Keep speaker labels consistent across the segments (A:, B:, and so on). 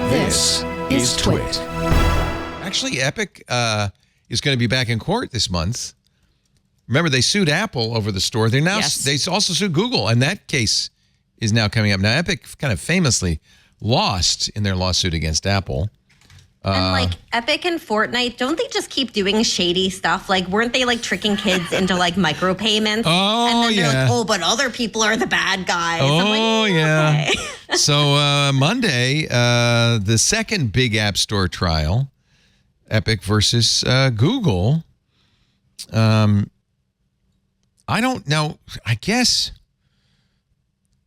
A: This is TWiT.
B: Actually, Epic is going to be back in court this month. Remember, they sued Apple over the store. They also sued Google, and that case is now coming up. Now, Epic kind of famously lost in their lawsuit against Apple.
C: And like Epic and Fortnite, don't they just keep doing shady stuff? Like, weren't they like tricking kids into like micropayments?
B: Oh,
C: and then
B: yeah.
C: they're like, oh, but other people are the bad guys.
B: Oh, yeah.
C: Okay.
B: So Monday, the second big app store trial, Epic versus Google. I don't know. I guess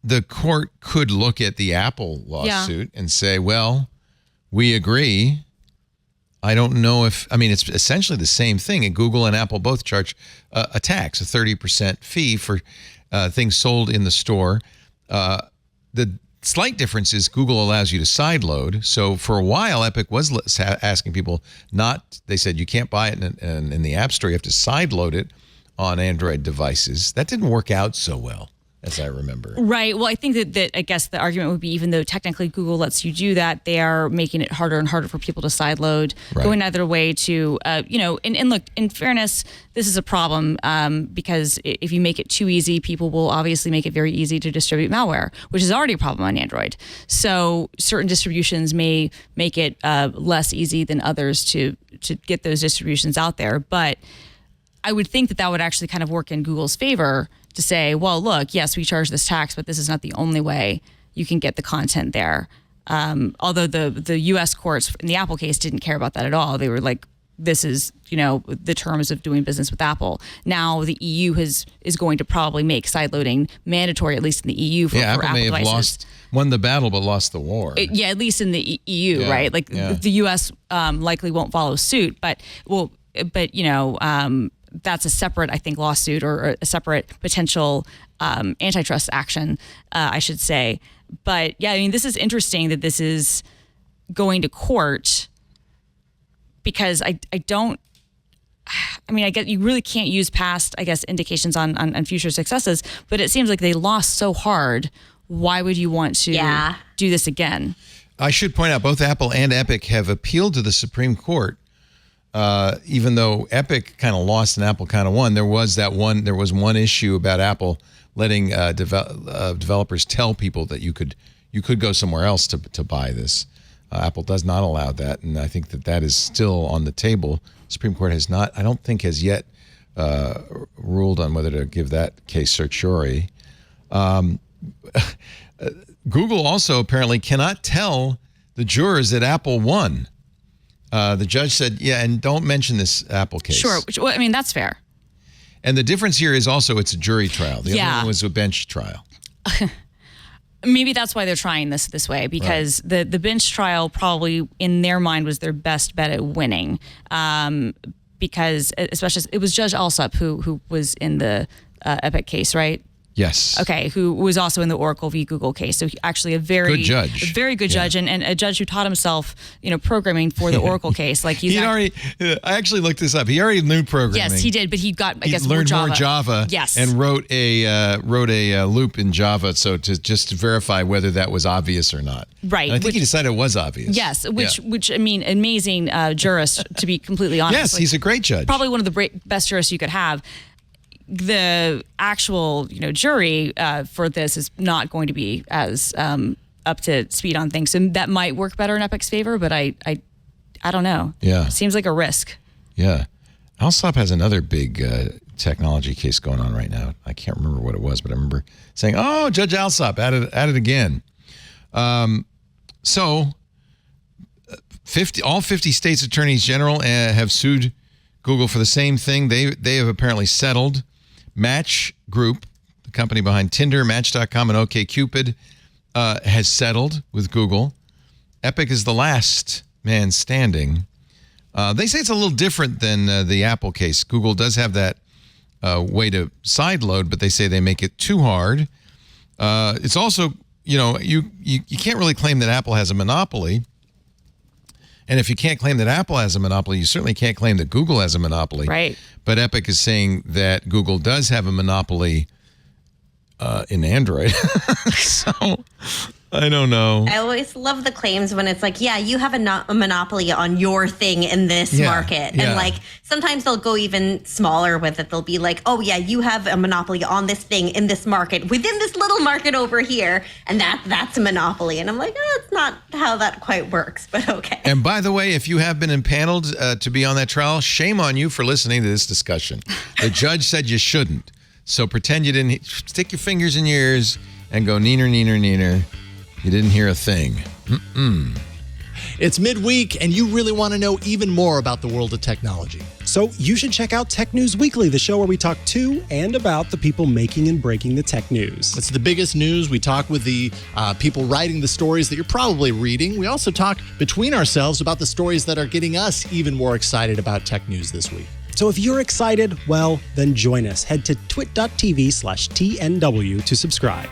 B: the court could look at the Apple lawsuit and say, well, we agree. I don't know if, it's essentially the same thing. And Google and Apple both charge a tax, a 30% fee for things sold in the store. The slight difference is Google allows you to sideload. So for a while, Epic was asking people they said you can't buy it in the App Store. You have to sideload it on Android devices. That didn't work out so well, as I remember.
A: Right. Well, I think that I guess the argument would be, even though technically Google lets you do that, they are making it harder and harder for people to sideload, going either way to, and look, in fairness, this is a problem because if you make it too easy, people will obviously make it very easy to distribute malware, which is already a problem on Android. So certain distributions may make it less easy than others to get those distributions out there. But I would think that would actually kind of work in Google's favor to say, well, look, yes, we charge this tax, but this is not the only way you can get the content there. Although the U.S. courts in the Apple case didn't care about that at all. They were like, this is, the terms of doing business with Apple. Now the EU is going to probably make sideloading mandatory, at least in the EU for Apple
B: may have
A: devices.
B: won the battle, but lost the war.
A: At least in the EU, right? Like the U.S. Likely won't follow suit, but that's a separate, I think, lawsuit or a separate potential antitrust action, I should say. But yeah, this is interesting that this is going to court because I guess you really can't use past, I guess, indications on future successes, but it seems like they lost so hard. Why would you want to do this again?
B: I should point out both Apple and Epic have appealed to the Supreme Court. Even though Epic kind of lost and Apple kind of won, there was one issue about Apple letting developers tell people that you could go somewhere else to buy this. Apple does not allow that, and I think that is still on the table. Supreme Court has not, I don't think, has yet ruled on whether to give that case certiorari. Google also apparently cannot tell the jurors that Apple won. The judge said, and don't mention this Apple case.
A: Sure. That's fair.
B: And the difference here is also it's a jury trial. The other one was a bench trial.
A: Maybe that's why they're trying this way, because the bench trial probably, in their mind, was their best bet at winning. Because, especially, it was Judge Alsup who was in the Epic case, right?
B: Yes.
A: Okay, who was also in the Oracle v. Google case. So actually a very good judge, and a judge who taught himself, programming for the Oracle case. Like
B: I actually looked this up. He already knew programming.
A: Yes, he did, but he
B: learned more Java.
A: Yes.
B: And wrote a loop in Java to verify whether that was obvious or not.
A: Right.
B: And I think he decided it was obvious.
A: Yes, which amazing jurist, to be completely honest.
B: Yes, he's a great judge.
A: Probably one of the best jurists you could have. The actual, jury for this is not going to be as up to speed on things, so that might work better in Epic's favor. But I don't know.
B: Yeah,
A: it seems like a risk.
B: Yeah, Alsup has another big technology case going on right now. I can't remember what it was, but I remember saying, "Oh, Judge Alsup at it again." So, all 50 states' attorneys general have sued Google for the same thing. They have apparently settled. Match Group, the company behind Tinder, Match.com, and OkCupid, has settled with Google. Epic is the last man standing. They say it's a little different than the Apple case. Google does have that way to sideload, but they say they make it too hard. It's also, you can't really claim that Apple has a monopoly. And if you can't claim that Apple has a monopoly, you certainly can't claim that Google has a monopoly.
A: Right.
B: But Epic is saying that Google does have a monopoly in Android. So I don't know.
C: I always love the claims when it's like, yeah, you have a monopoly on your thing in this market.
B: Yeah.
C: And like sometimes they'll go even smaller with it. They'll be like, oh yeah, you have a monopoly on this thing in this market within this little market over here. And that's a monopoly. And I'm like, oh, that's not how that quite works, but okay.
B: And by the way, if you have been impaneled to be on that trial, shame on you for listening to this discussion. The judge said you shouldn't. So pretend you didn't. Stick your fingers in your ears and go neener, neener, neener. You didn't hear a thing.
D: It's midweek, and you really want to know even more about the world of technology.
E: So you should check out Tech News Weekly, the show where we talk to and about the people making and breaking the tech news.
D: It's the biggest news. We talk with the people writing the stories that you're probably reading. We also talk between ourselves about the stories that are getting us even more excited about tech news this week.
E: So if you're excited, well, then join us. Head to twit.tv/TNW to subscribe.